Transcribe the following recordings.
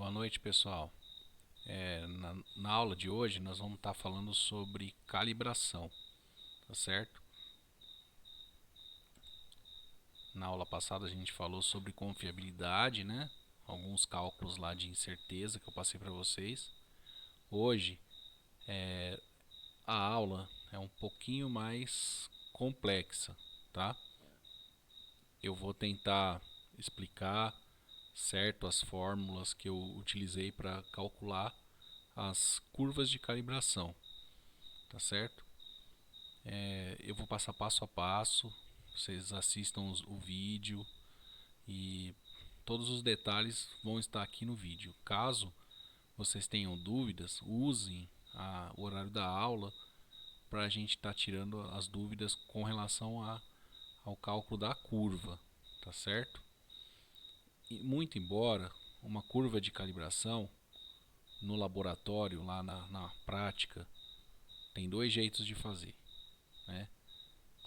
Boa noite, pessoal. Na aula de hoje nós vamos estar falando sobre calibração, tá certo? Na aula passada a gente falou sobre confiabilidade, né? Alguns cálculos lá de incerteza que eu passei para vocês. Hoje a aula é um pouquinho mais complexa, tá? Eu vou tentar explicar certo as fórmulas que eu utilizei para calcular as curvas de calibração, tá certo? Eu vou passar passo a passo, vocês assistam o vídeo e todos os detalhes vão estar aqui no vídeo. Caso vocês tenham dúvidas, usem o horário da aula para a gente estar tirando as dúvidas com relação ao cálculo da curva, tá certo? E, muito embora uma curva de calibração no laboratório, lá na prática, tem dois jeitos de fazer, né?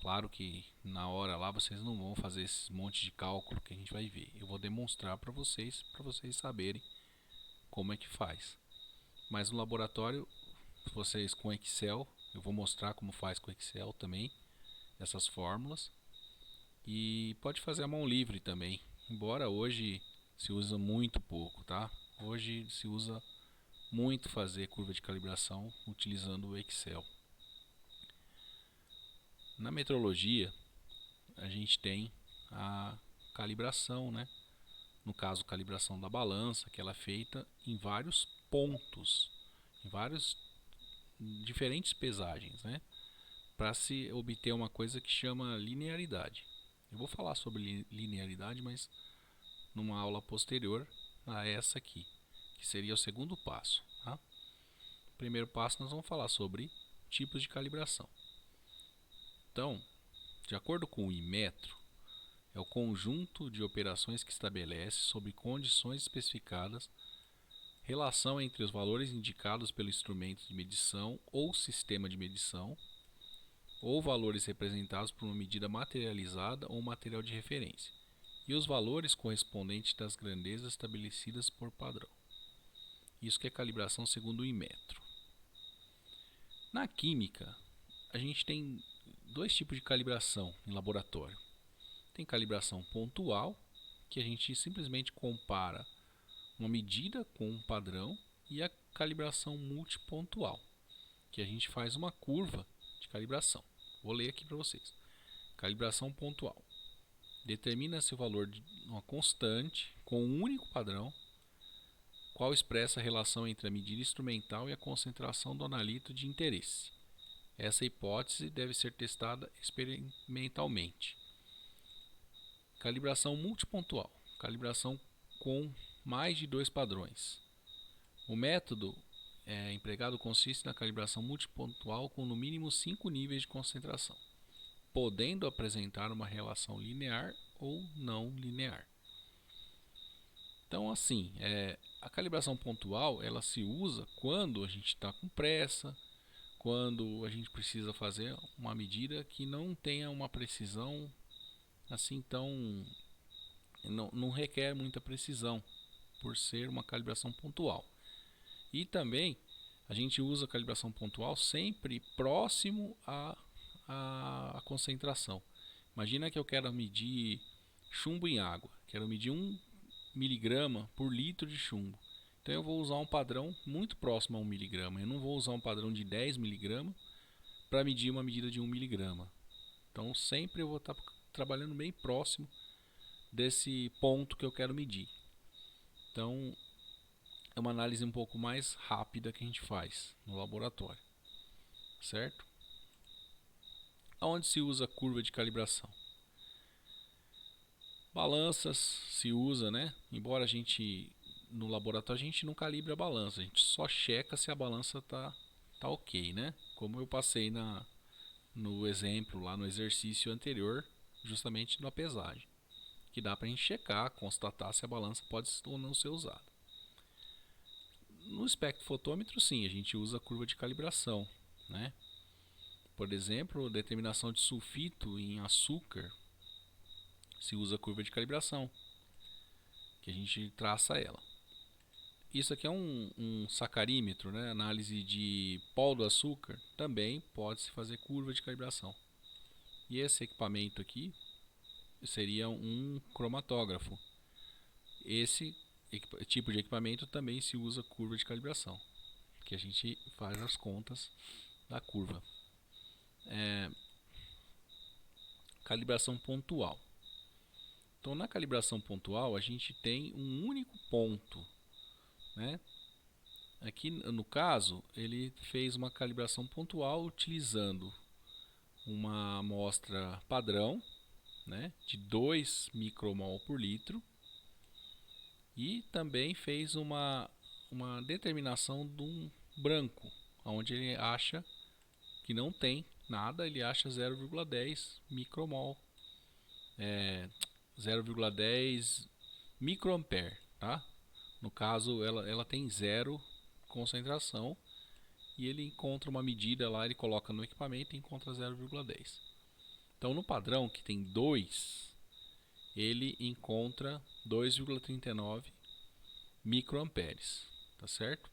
Claro que na hora lá vocês não vão fazer esse monte de cálculo que a gente vai ver. Eu vou demonstrar para vocês saberem como é que faz. Mas no laboratório, vocês com Excel, eu vou mostrar como faz com Excel também, essas fórmulas. E pode fazer a mão livre também, embora hoje se usa muito pouco, tá? Hoje se usa muito fazer curva de calibração utilizando o Excel. Na metrologia, a gente tem a calibração, né? No caso, calibração da balança, que ela é feita em vários pontos, em várias diferentes pesagens, né? Para se obter uma coisa que chama linearidade. Eu vou falar sobre linearidade, mas numa aula posterior a essa aqui, que seria o segundo passo. Tá? Primeiro passo, nós vamos falar sobre tipos de calibração. Então, de acordo com o Inmetro, é o conjunto de operações que estabelece, sob condições especificadas, relação entre os valores indicados pelo instrumento de medição ou sistema de medição, ou valores representados por uma medida materializada ou material de referência, e os valores correspondentes das grandezas estabelecidas por padrão. Isso que é calibração segundo o Inmetro. Na química, a gente tem dois tipos de calibração em laboratório. Tem calibração pontual, que a gente simplesmente compara uma medida com um padrão, e a calibração multipontual, que a gente faz uma curva de calibração. Vou ler aqui para vocês. Calibração pontual. Determina-se o valor de uma constante com um único padrão, qual expressa a relação entre a medida instrumental e a concentração do analito de interesse. Essa hipótese deve ser testada experimentalmente. Calibração multipontual. Calibração com mais de dois padrões. O método empregado consiste na calibração multipontual com no mínimo 5 níveis de concentração, podendo apresentar uma relação linear ou não linear. Então, assim, a calibração pontual ela se usa quando a gente está com pressa, quando a gente precisa fazer uma medida que não tenha uma precisão assim tão não requer muita precisão, por ser uma calibração pontual. E também a gente usa a calibração pontual sempre próximo à concentração. Imagina que eu quero medir chumbo em água, quero medir 1 miligrama por litro de chumbo. Então eu vou usar um padrão muito próximo a 1 miligrama. Eu não vou usar um padrão de 10 miligramas para medir uma medida de 1 miligrama. Então sempre eu vou estar trabalhando bem próximo desse ponto que eu quero medir. Então é uma análise um pouco mais rápida que a gente faz no laboratório, certo? Aonde se usa a curva de calibração? Balanças se usa, né? Embora a gente no laboratório a gente não calibre a balança, a gente só checa se a balança tá ok, né? Como eu passei no exemplo lá no exercício anterior, justamente na pesagem, que dá para a gente checar, constatar se a balança pode ou não ser usada. No espectrofotômetro, sim, a gente usa a curva de calibração, né? Por exemplo, determinação de sulfito em açúcar, se usa a curva de calibração, que a gente traça ela. isso aqui é um sacarímetro, né? Análise de pó do açúcar, também pode-se fazer curva de calibração. E esse equipamento aqui seria um cromatógrafo. Esse tipo de equipamento também se usa curva de calibração, que a gente faz as contas da curva. Calibração pontual. Então, na calibração pontual, a gente tem um único ponto, né? Aqui, no caso, ele fez uma calibração pontual utilizando uma amostra padrão, né, de 2 micromol por litro, e também fez uma determinação de um branco, onde ele acha que não tem nada, ele acha 0,10 micromol, 0,10 microampere, tá? No caso, ela tem zero concentração, e ele encontra uma medida lá, ele coloca no equipamento e encontra 0,10. Então, no padrão, que tem 2, ele encontra 2,39 microamperes, tá certo?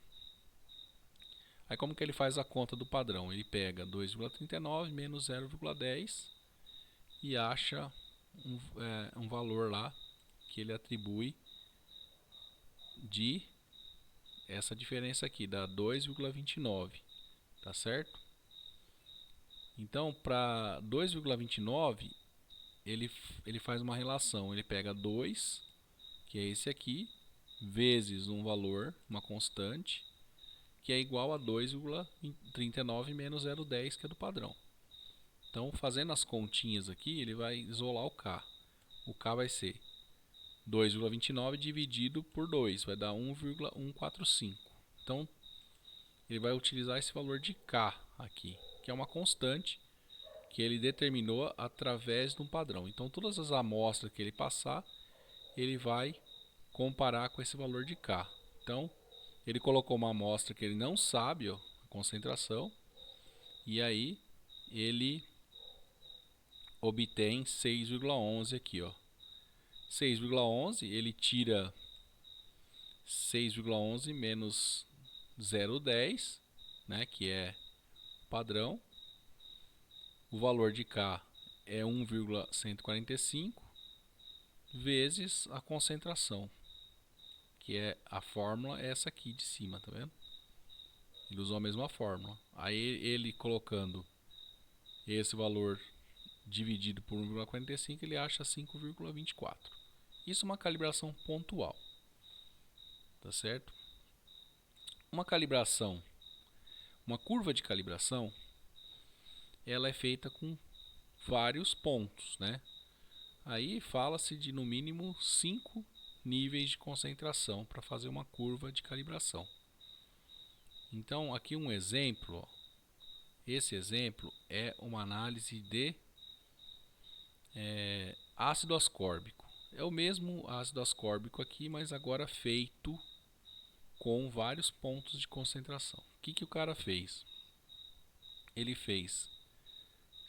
Aí como que ele faz a conta do padrão? Ele pega 2,39 menos 0,10 e acha um valor lá que ele atribui de essa diferença aqui, dá 2,29, tá certo? Então, para 2,29, ele faz uma relação, ele pega 2, que é esse aqui, vezes um valor, uma constante, que é igual a 2,39 menos 0,10, que é do padrão. Então, fazendo as continhas aqui, ele vai isolar o K. O K vai ser 2,29 dividido por 2, vai dar 1,145. Então, ele vai utilizar esse valor de K aqui, que é uma constante que ele determinou através de um padrão. Então, todas as amostras que ele passar, ele vai comparar com esse valor de K. Então, ele colocou uma amostra que ele não sabe, ó, a concentração, e aí ele obtém 6,11 aqui, ó. 6,11, ele tira 6,11 menos 0,10, né, que é padrão. O valor de K é 1,145 vezes a concentração, que é a fórmula essa aqui de cima, tá vendo? Ele usou a mesma fórmula. Aí ele colocando esse valor dividido por 1,45, ele acha 5,24. Isso é uma calibração pontual, tá certo? Uma calibração, uma curva de calibração, ela é feita com vários pontos, né? Aí fala-se de no mínimo 5 níveis de concentração para fazer uma curva de calibração. Então, aqui um exemplo, ó. Esse exemplo é uma análise de ácido ascórbico. É o mesmo ácido ascórbico aqui, mas agora feito com vários pontos de concentração. O que o cara fez? Ele fez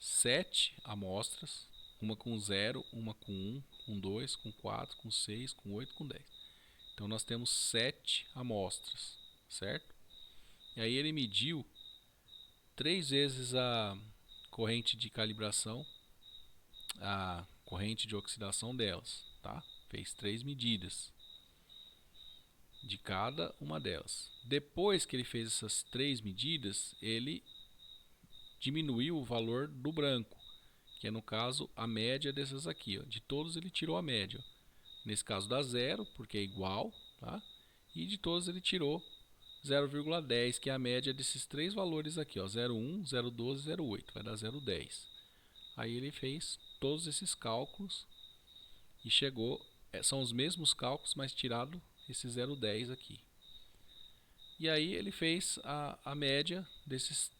7 amostras, uma com 0, uma com 1, com 2, com 4, com 6, com 8, com 10. Então nós temos 7 amostras, certo? E aí ele mediu 3 vezes a corrente de calibração, a corrente de oxidação delas, tá? Fez 3 medidas de cada uma delas. Depois que ele fez essas 3 medidas, ele diminuiu o valor do branco, que é no caso a média dessas aqui, ó. De todos ele tirou a média. Nesse caso dá 0, porque é igual, tá? E de todos ele tirou 0,10, que é a média desses 3 valores aqui, ó, 0,1, 0,12 e 0,8, vai dar 0,10. Aí ele fez todos esses cálculos e chegou, são os mesmos cálculos, mas tirado esse 0,10 aqui. E aí ele fez a média desses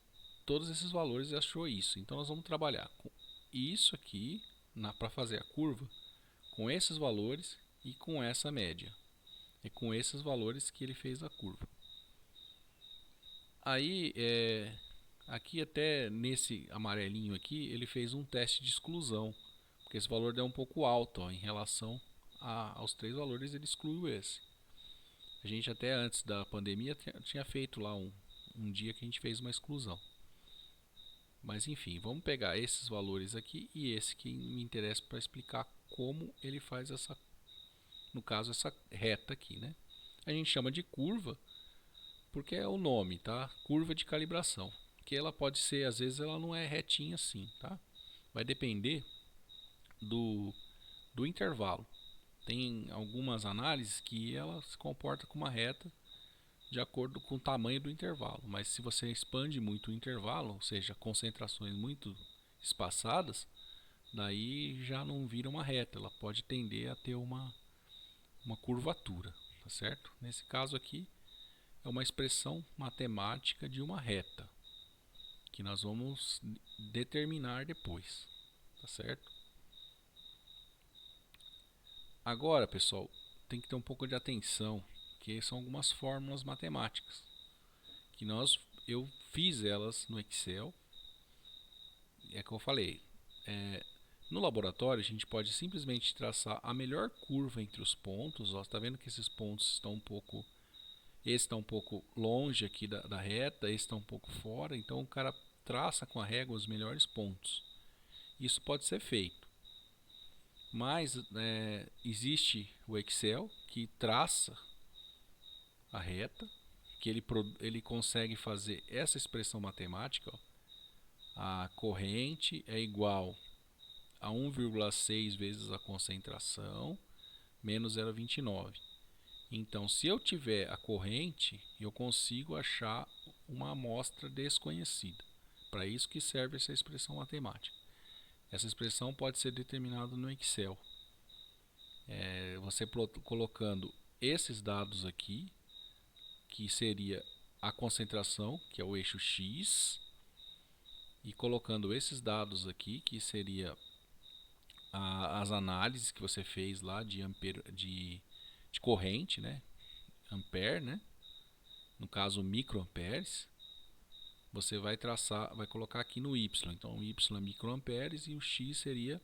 todos esses valores e achou isso. Então nós vamos trabalhar com isso aqui para fazer a curva, com esses valores e com essa média. É com esses valores que ele fez a curva. Aí, aqui até nesse amarelinho aqui, ele fez um teste de exclusão, porque esse valor é um pouco alto, ó, em relação aos 3 valores, ele excluiu esse. A gente até antes da pandemia tinha feito lá um dia que a gente fez uma exclusão. Mas enfim, vamos pegar esses valores aqui e esse que me interessa para explicar como ele faz essa, no caso, essa reta aqui, né? A gente chama de curva porque é o nome, tá? Curva de calibração. Que ela pode ser, às vezes ela não é retinha assim, tá? Vai depender do, do intervalo. Tem algumas análises que ela se comporta como uma reta de acordo com o tamanho do intervalo. Mas se você expande muito o intervalo, ou seja, concentrações muito espaçadas, daí já não vira uma reta, ela pode tender a ter uma curvatura, tá certo? Nesse caso aqui é uma expressão matemática de uma reta, que nós vamos determinar depois, tá certo? Agora, pessoal, tem que ter um pouco de atenção, que são algumas fórmulas matemáticas, que eu fiz elas no Excel. É que eu falei, no laboratório a gente pode simplesmente traçar a melhor curva entre os pontos. Ó, tá vendo que esses pontos estão um pouco, esse está um pouco longe aqui da reta, esse está um pouco fora, então o cara traça com a régua os melhores pontos. Isso pode ser feito, mas existe o Excel que traça a reta, que ele consegue fazer essa expressão matemática, ó, a corrente é igual a 1,6 vezes a concentração menos 0,29. Então, se eu tiver a corrente, eu consigo achar uma amostra desconhecida. Para isso que serve essa expressão matemática. Essa expressão pode ser determinada no Excel. Você colocando esses dados aqui, que seria a concentração, que é o eixo X, e colocando esses dados aqui, que seria as análises que você fez lá de corrente, né? Ampere, né? No caso microamperes, você vai traçar, vai colocar aqui no Y. Então o Y é microamperes e o X seria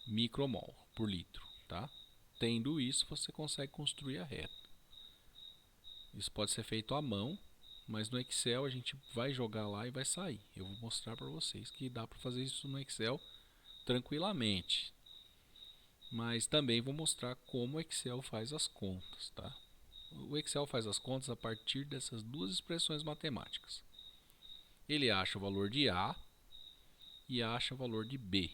micromol por litro, tá? Tendo isso, você consegue construir a reta. Isso pode ser feito à mão, mas no Excel a gente vai jogar lá e vai sair. Eu vou mostrar para vocês que dá para fazer isso no Excel tranquilamente. Mas também vou mostrar como o Excel faz as contas, tá? O Excel faz as contas a partir dessas duas expressões matemáticas. Ele acha o valor de A e acha o valor de B.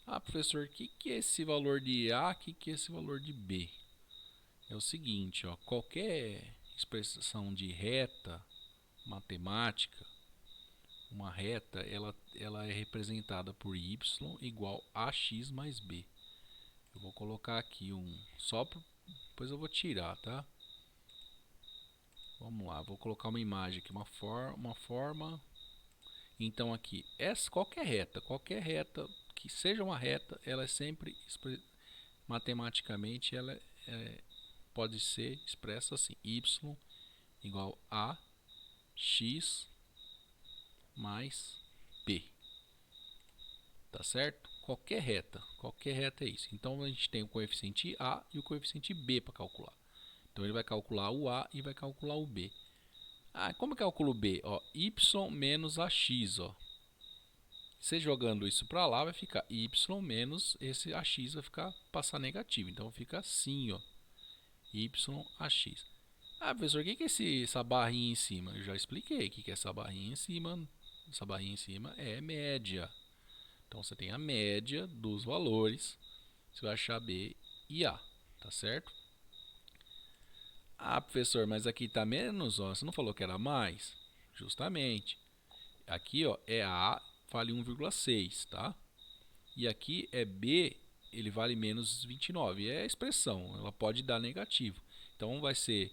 Ah, professor, o que é esse valor de A? O que é esse valor de B? É o seguinte, ó, qualquer expressão de reta matemática, uma reta, ela é representada por y igual a x mais b. Eu vou colocar aqui depois eu vou tirar, tá? Vamos lá, vou colocar uma imagem aqui, uma forma. Então aqui, qualquer reta que seja uma reta, ela é sempre matematicamente pode ser expressa assim: y igual a x mais b. Tá certo? Qualquer reta é isso. Então a gente tem o coeficiente a e o coeficiente b para calcular. Então ele vai calcular o a e vai calcular o b. Ah, como eu calculo o b? Ó, y menos ax, ó. Você jogando isso para lá vai ficar y menos esse ax vai passar negativo. Então fica assim, ó. Y ax. Ah, professor, o que é essa barrinha em cima? Eu já expliquei o que é essa barrinha em cima. Essa barrinha em cima é média. Então você tem a média dos valores. Você vai achar B e A, tá certo? Ah, professor, mas aqui está menos, ó. Você não falou que era mais? Justamente. Aqui, ó, é A, vale 1,6, tá? E aqui é B, ele vale menos 29. É a expressão, ela pode dar negativo. Então vai ser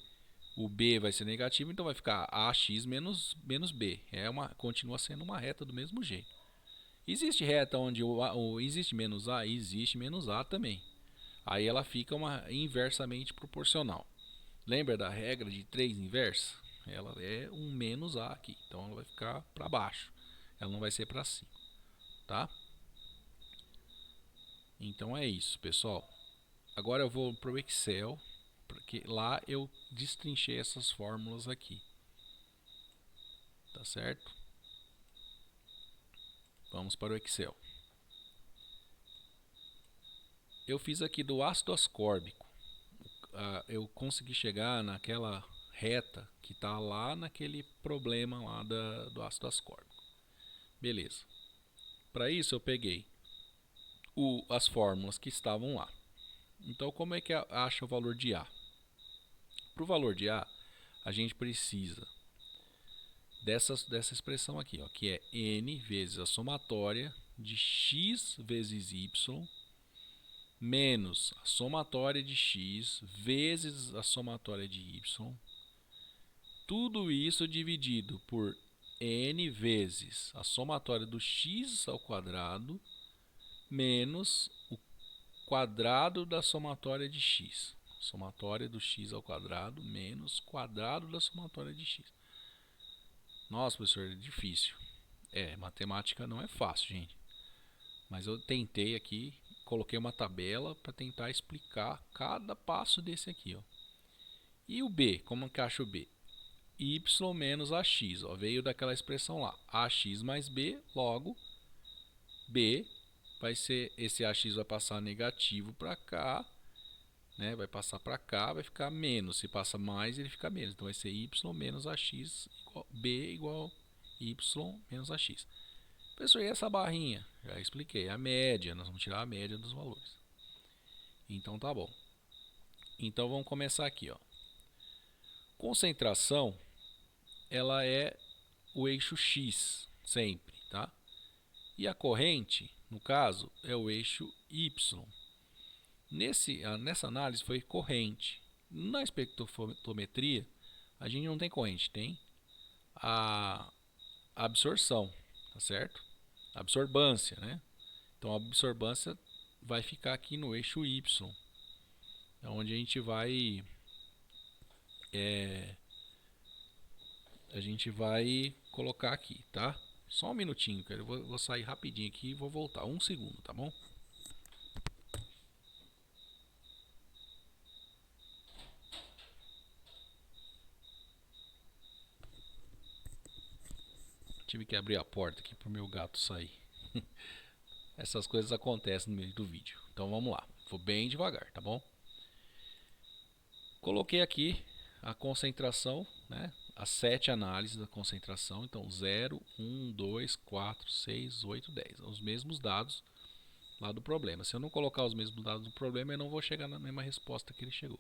o B vai ser negativo, então vai ficar AX menos B. Continua sendo uma reta do mesmo jeito. Existe reta onde existe menos A? Existe menos A também. Aí ela fica inversamente proporcional. Lembra da regra de 3 inversa? Ela é um menos A aqui, então ela vai ficar para baixo. Ela não vai ser para cima, tá? Então é isso, pessoal. Agora eu vou para o Excel porque lá eu destrinchei essas fórmulas aqui. Tá certo? Vamos para o Excel. Eu fiz aqui do ácido ascórbico. Eu consegui chegar naquela reta que está lá naquele problema lá do ácido ascórbico. Beleza. Para isso eu peguei as fórmulas que estavam lá. Então como é que acha o valor de A? Para o valor de a gente precisa dessa expressão aqui, ó, que é N vezes a somatória de x vezes y menos a somatória de x vezes a somatória de y. Tudo isso dividido por n vezes a somatória do x ao quadrado menos o quadrado da somatória de x. Somatória do x ao quadrado menos quadrado da somatória de x. Nossa, professor, é difícil. Matemática não é fácil, gente. Mas eu tentei aqui, coloquei uma tabela para tentar explicar cada passo desse aqui, ó. E o b, como que acha o b? Y menos ax, ó, veio daquela expressão lá, ax mais b, logo b vai ser, esse ax vai passar negativo para cá, né? Vai passar para cá, vai ficar menos, se passa mais ele fica menos, então vai ser y menos ax, b igual y menos ax. Professor, e essa barrinha? Já expliquei, a média, nós vamos tirar a média dos valores. Então tá bom. Então vamos começar aqui, ó. Concentração, ela é o eixo x, sempre, tá? E a corrente, no caso, é o eixo y. Nessa análise foi corrente. Na espectrofotometria, a gente não tem corrente, tem a absorção, tá certo? Absorbância, né? Então a absorbância vai ficar aqui no eixo y, onde a gente vai colocar aqui, tá? Só um minutinho, cara. Eu vou sair rapidinho aqui e vou voltar. Um segundo, tá bom? Tive que abrir a porta aqui pro meu gato sair. Essas coisas acontecem no meio do vídeo. Então vamos lá. Vou bem devagar, tá bom? Coloquei aqui a concentração, né? As 7 análises da concentração. Então 0, 1, 2, 4, 6, 8, 10. Os mesmos dados lá do problema. Se eu não colocar os mesmos dados do problema, eu não vou chegar na mesma resposta que ele chegou.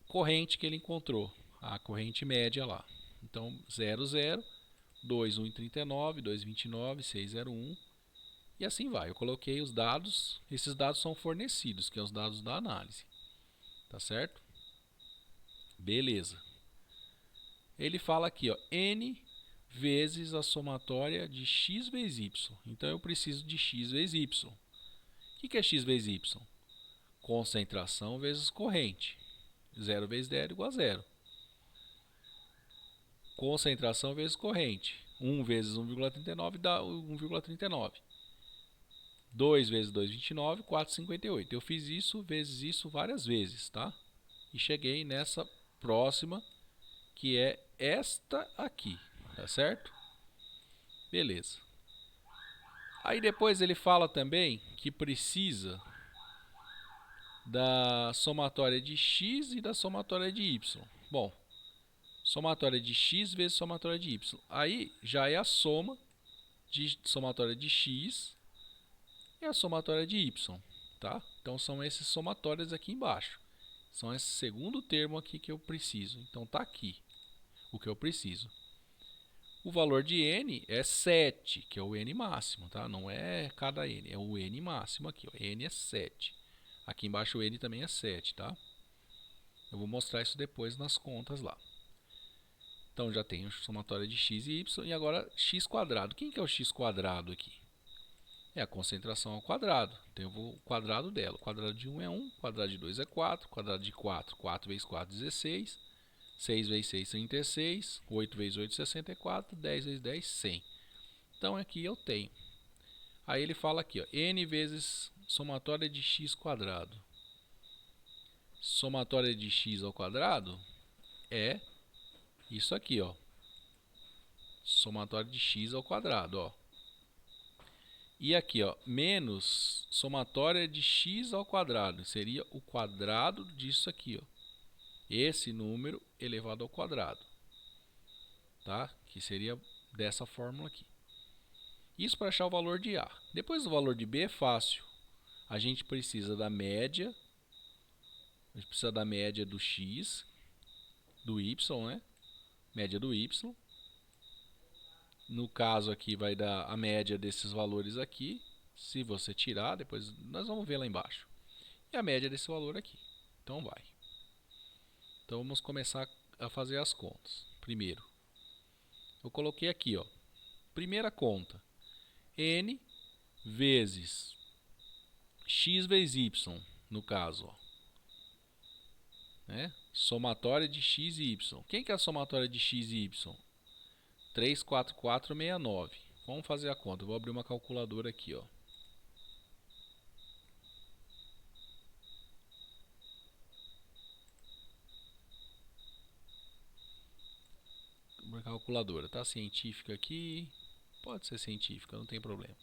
Corrente que ele encontrou. A corrente média lá. Então 0, 0, 2, 1,39, 2,29, 6,01 e assim vai. Eu coloquei os dados, esses dados são fornecidos, que são os dados da análise. Tá certo? Beleza. Ele fala aqui, ó, n vezes a somatória de x vezes y. Então eu preciso de x vezes y. O que é x vezes y? Concentração vezes corrente. 0 vezes 0 igual a 0. Concentração vezes corrente. 1 vezes 1,39 dá 1,39. 2 vezes 2,29, 4,58. Eu fiz isso vezes isso várias vezes, tá? E cheguei nessa próxima, que é esta aqui, tá certo? Beleza. Aí depois ele fala também que precisa da somatória de x e da somatória de y. Bom, somatória de x vezes somatória de y. Aí já é a soma de somatória de x e a somatória de y, tá? Então são esses somatórios aqui embaixo. São esse segundo termo aqui que eu preciso. Então tá aqui o que eu preciso. O valor de n é 7, que é o n máximo, tá? Não é cada n, é o n máximo aqui, ó. N é 7. Aqui embaixo o n também é 7, tá? Eu vou mostrar isso depois nas contas lá. Então já tenho somatória de x e y e agora x quadrado. Quem que é o x quadrado aqui? É a concentração ao quadrado. Então eu vou o quadrado dela. O quadrado de 1 é 1, o quadrado de 2 é 4, o quadrado de 4, 4 vezes 4, 16. 6 vezes 6, 36. 8 vezes 8, 64. 10 vezes 10, 100. Então aqui eu tenho. Aí ele fala aqui, ó, n vezes somatória de x quadrado. somatória de x ao quadrado é isso aqui, ó. Somatória de x ao quadrado, ó. E aqui, ó, menos somatória de x ao quadrado, seria o quadrado disso aqui, ó. Esse número elevado ao quadrado, tá? Que seria dessa fórmula aqui. Isso para achar o valor de A. Depois do valor de B é fácil. A gente precisa da média, do x, do y, né? Média do y. No caso aqui vai dar a média desses valores aqui. Se você tirar, depois nós vamos ver lá embaixo. E a média desse valor aqui. Então vai. Então vamos começar a fazer as contas. Primeiro, eu coloquei aqui, ó. Primeira conta. N vezes x vezes y, no caso, ó. Né? Somatória de x e y. Quem que é a somatória de x e y? 34469. Vamos fazer a conta. Eu vou abrir uma calculadora aqui, ó. Uma calculadora, tá? Científica aqui. Pode ser científica, não tem problema.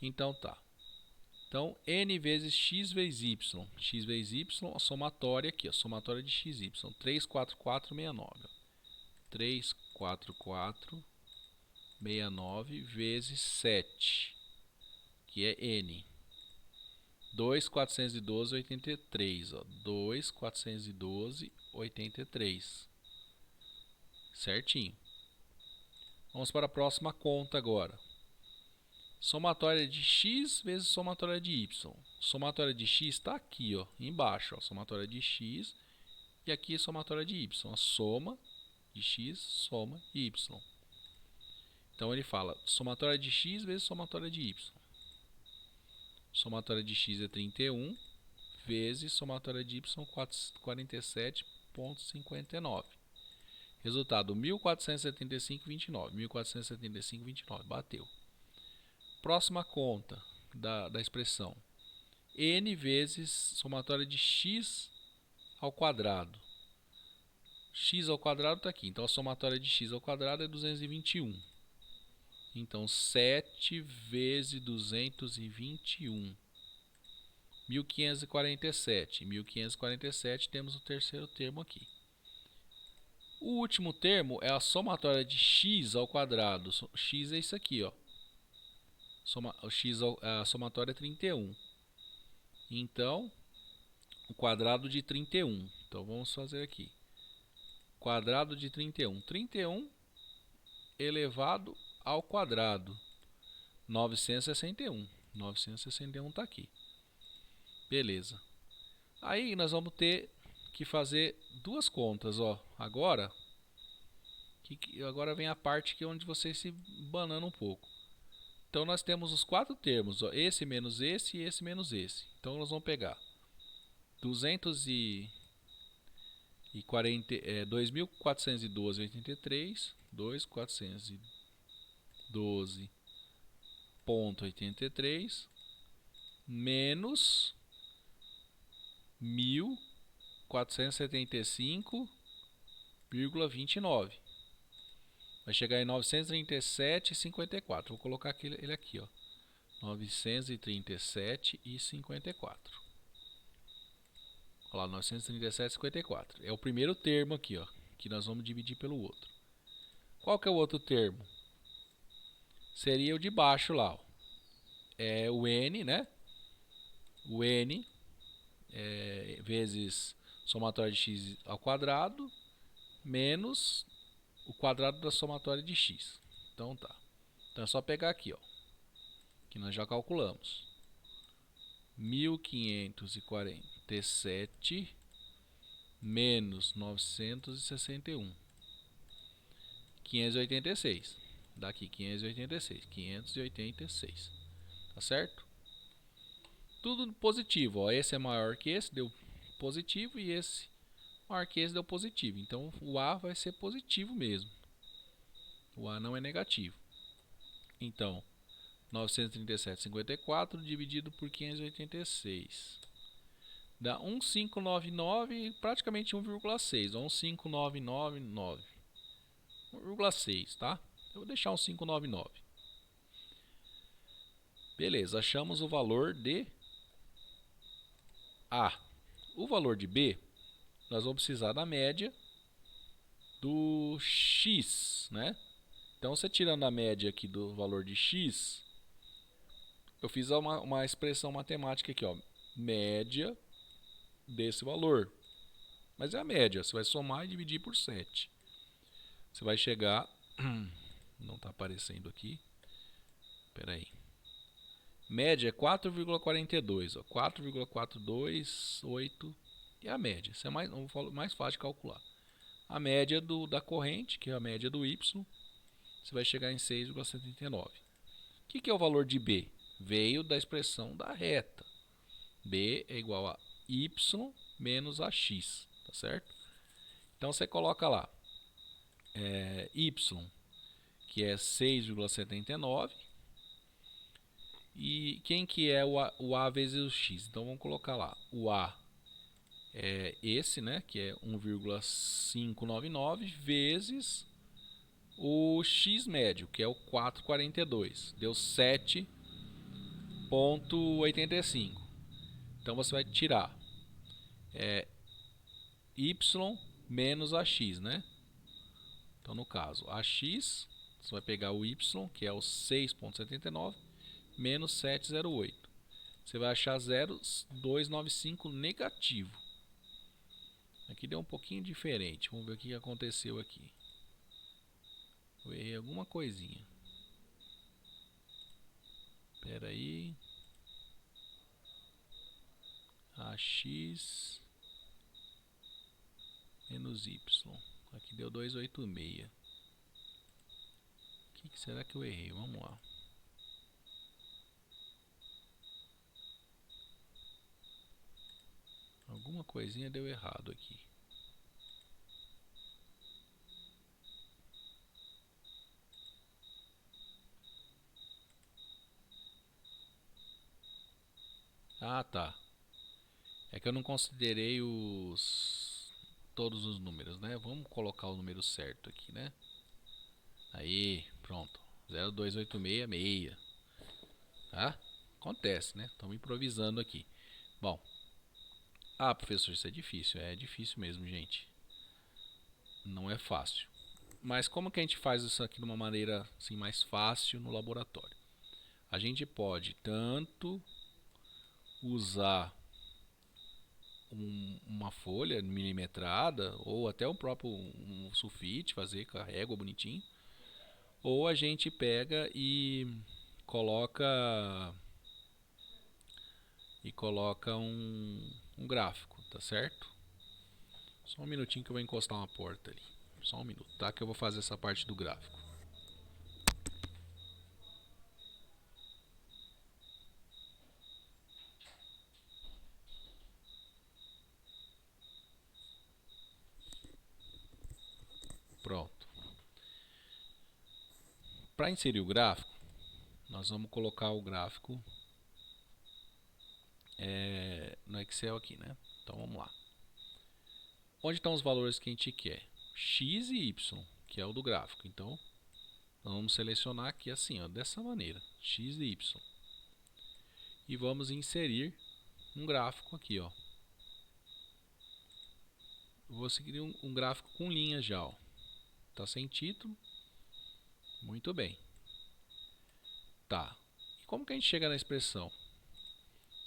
Então tá. Então, n vezes x vezes y. X vezes y, a somatória aqui, a somatória de x e y. 34469. 34469 vezes 7, que é n. 2.412,83, ó. 2.412,83. Certinho. Vamos para a próxima conta agora. Somatória de x vezes somatória de y. Somatória de x está aqui, ó, embaixo, ó. Somatória de x e aqui somatória de y. A soma de x, soma de y. Então ele fala somatória de x vezes somatória de y. Somatória de x é 31 vezes somatória de y 47,59. Resultado 1475,29. 1475,29. Bateu. Próxima conta da expressão. N vezes somatória de x ao quadrado. X ao quadrado está aqui. Então a somatória de x ao quadrado é 221. Então 7 vezes 221. 1547. 1547 temos o terceiro termo aqui. O último termo é a somatória de x ao quadrado. X é isso aqui, ó. A somatória é 31. Então, o quadrado de 31. Então, vamos fazer aqui. Quadrado de 31. 31 elevado ao quadrado. 961. 961 está aqui. Beleza. Aí, nós vamos ter que fazer duas contas, ó. Agora vem a parte que é onde você se banana um pouco. Então nós temos os quatro termos, ó, esse menos esse e esse menos esse. Então nós vamos pegar 2.412,83, 2.412,83 menos 1.475,29. Vai chegar em 937,54. Vou colocar ele aqui, ó. 937,54. Olha lá, 937,54. É o primeiro termo aqui, ó, que nós vamos dividir pelo outro. Qual que é o outro termo? Seria o de baixo lá, ó. É o n, né? O n vezes somatória de x ao quadrado menos o quadrado da somatória de x. Então tá. Então é só pegar aqui, ó, que nós já calculamos. 1547 menos 961. 586. Daqui 586. 586. Tá certo? Tudo positivo, ó. Esse é maior que esse, deu positivo, e esse maior que esse deu positivo. Então o A vai ser positivo mesmo. O A não é negativo. Então 937,54 dividido por 586. Dá 1.599, praticamente 1,6. 1.5999. 1,6, tá? Eu vou deixar um 599. Beleza, achamos o valor de A. O valor de B, nós vamos precisar da média do X, né? Então, você tirando a média aqui do valor de X, eu fiz uma expressão matemática aqui, ó. Média desse valor. Mas é a média, você vai somar e dividir por 7. Você vai chegar... Não está aparecendo aqui. Espera aí. Média é 4,42. 4,428 é a média. Isso é mais fácil de calcular. A média da corrente, que é a média do Y, você vai chegar em 6,79. O que é o valor de B? Veio da expressão da reta. B é igual a Y menos AX. Tá certo? Então você coloca lá Y, que é 6,79. E quem que é o A vezes o X? Então vamos colocar lá. O A é esse, né? Que é 1,599 vezes o X médio, que é o 442. Deu 7,85. Então você vai tirar Y menos AX, né? Então no caso, AX, você vai pegar o Y, que é o 6,79, menos 708. Você vai achar 0,295 negativo. Aqui deu um pouquinho diferente. Vamos ver o que aconteceu aqui. Eu errei alguma coisinha. Espera aí. AX menos Y. Aqui deu 286. O que será que eu errei? Vamos lá. Alguma coisinha deu errado aqui. Ah, tá. É que eu não considerei todos os números, né? Vamos colocar o número certo aqui, né? Aí, pronto. 02866. Tá? Acontece, né? Estamos improvisando aqui. Bom. Ah, professor, isso é difícil. É difícil mesmo, gente. Não é fácil. Mas como que a gente faz isso aqui de uma maneira assim, mais fácil no laboratório? A gente pode tanto usar uma folha milimetrada ou até o próprio sulfite, fazer com a régua bonitinho, ou a gente pega coloca coloca um gráfico, tá certo? Só um minutinho que eu vou encostar uma porta ali. Só um minuto, tá? Que eu vou fazer essa parte do gráfico. Pronto. Para inserir o gráfico, nós vamos colocar o gráfico no Excel aqui, né? Então vamos lá. Onde estão os valores que a gente quer? X e Y, que é o do gráfico. Então, nós vamos selecionar aqui assim, ó, dessa maneira, X e Y. E vamos inserir um gráfico aqui, ó. Eu vou seguir um gráfico com linha já, ó. Tá sem título. Muito bem. Tá. E como que a gente chega na expressão?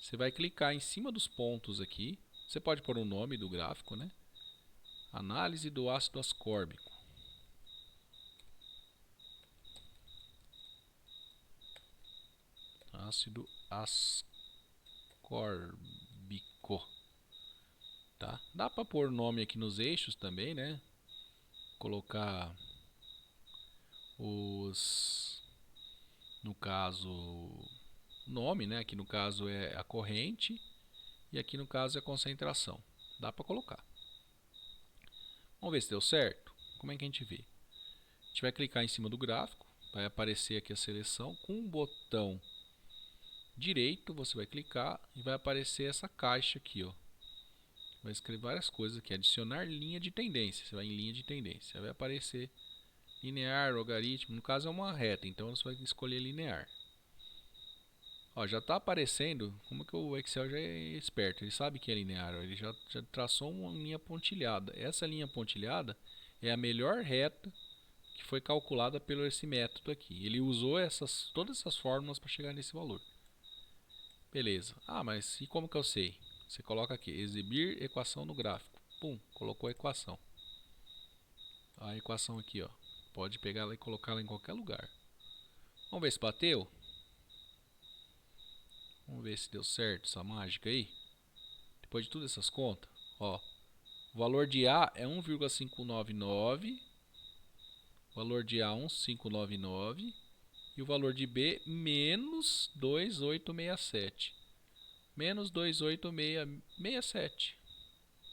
Você vai clicar em cima dos pontos aqui. Você pode pôr o nome do gráfico, né? Análise do ácido ascórbico. Ácido ascórbico. Tá? Dá para pôr nome aqui nos eixos também, né? Colocar no caso, nome, né? Aqui no caso é a corrente e aqui no caso é a concentração. Dá para colocar. Vamos ver se deu certo. Como é que a gente vê? A gente vai clicar em cima do gráfico, vai aparecer aqui a seleção. Com o botão direito você vai clicar e vai aparecer essa caixa aqui, ó. vai escrever várias coisas aqui. Adicionar linha de tendência. Você vai em linha de tendência. Vai aparecer linear, logaritmo. No caso é uma reta, então você vai escolher linear. Ó, já está aparecendo. Como que o Excel já é esperto? Ele sabe que é linear. Ó, ele já traçou uma linha pontilhada. Essa linha pontilhada é a melhor reta que foi calculada pelo esse método aqui. Ele usou todas essas fórmulas para chegar nesse valor. Beleza. Ah, mas e como que eu sei? Você coloca aqui, exibir equação no gráfico. Pum, colocou a equação. A equação aqui, ó. Pode pegar ela e colocar ela em qualquer lugar. Vamos ver se bateu? Vamos ver se deu certo essa mágica aí. Depois de todas essas contas, ó. O valor de A é 1,599. O valor de A 1,599. E o valor de B menos 2,867. Menos 2,8667.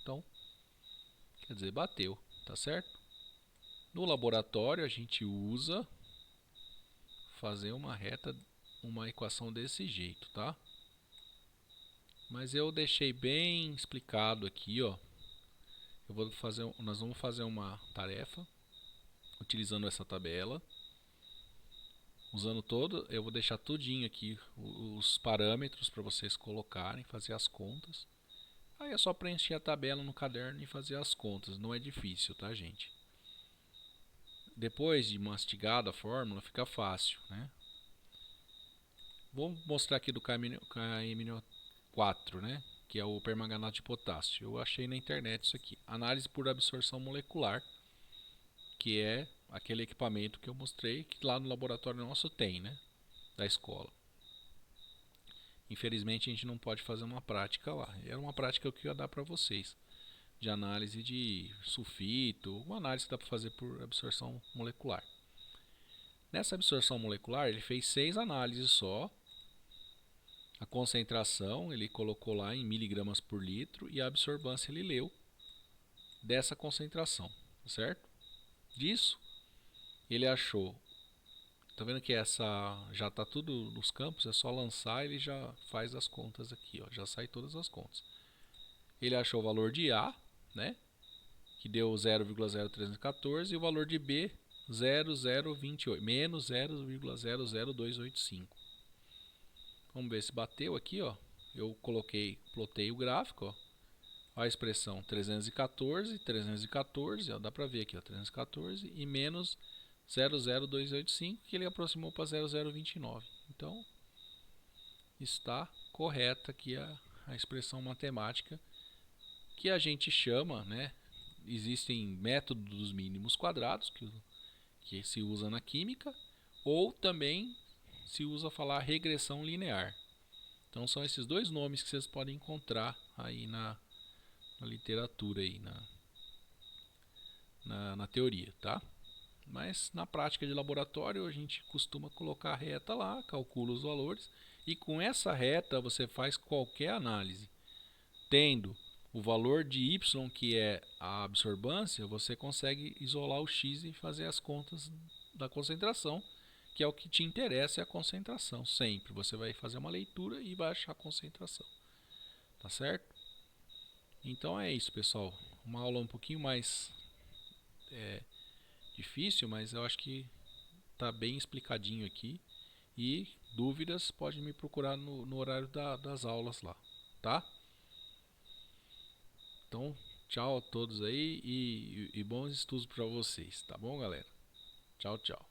Então, quer dizer, bateu, tá certo? No laboratório a gente usa fazer uma reta, uma equação desse jeito, tá? Mas eu deixei bem explicado aqui, ó. Nós vamos fazer uma tarefa utilizando essa tabela. Usando eu vou deixar tudinho aqui os parâmetros para vocês colocarem, fazer as contas. Aí é só preencher a tabela no caderno e fazer as contas, não é difícil, tá, gente? Depois de mastigada a fórmula, fica fácil, né? Vou mostrar aqui do KMNO4, né? Que é o permanganato de potássio. Eu achei na internet isso aqui. Análise por absorção molecular, que é aquele equipamento que eu mostrei, que lá no laboratório nosso tem, né? Da escola. Infelizmente a gente não pode fazer uma prática lá. Era uma prática que eu ia dar para vocês. De análise de sulfito, uma análise que dá para fazer por absorção molecular. Nessa absorção molecular ele fez 6 análises só. A concentração ele colocou lá em miligramas por litro e a absorvância ele leu dessa concentração, certo? Disso ele achou, tá vendo que essa já está tudo nos campos, é só lançar, ele já faz as contas aqui, ó, já sai todas as contas. Ele achou o valor de A, né, que deu 0,0314 e o valor de B 0,028, menos 0,00285. Vamos ver se bateu aqui, ó. Eu plotei o gráfico, ó. A expressão 314, 314, ó, dá pra ver aqui, ó, 314 e menos 00285, que ele aproximou para 0029. Então, está correta aqui a expressão matemática que a gente chama, né? Existem métodos dos mínimos quadrados que se usa na química, ou também se usa falar regressão linear. Então são esses dois nomes que vocês podem encontrar aí na literatura, aí, na teoria, tá? Mas na prática de laboratório a gente costuma colocar a reta lá, calcula os valores e com essa reta você faz qualquer análise. Tendo o valor de y, que é a absorbância, você consegue isolar o x e fazer as contas da concentração, que é o que te interessa, é a concentração. Sempre você vai fazer uma leitura e vai achar a concentração. Tá certo? Então é isso, pessoal. Uma aula um pouquinho mais difícil, mas eu acho que tá bem explicadinho aqui. E dúvidas, pode me procurar no horário das aulas lá, tá? Então, tchau a todos aí e bons estudos para vocês, tá bom, galera? Tchau, tchau.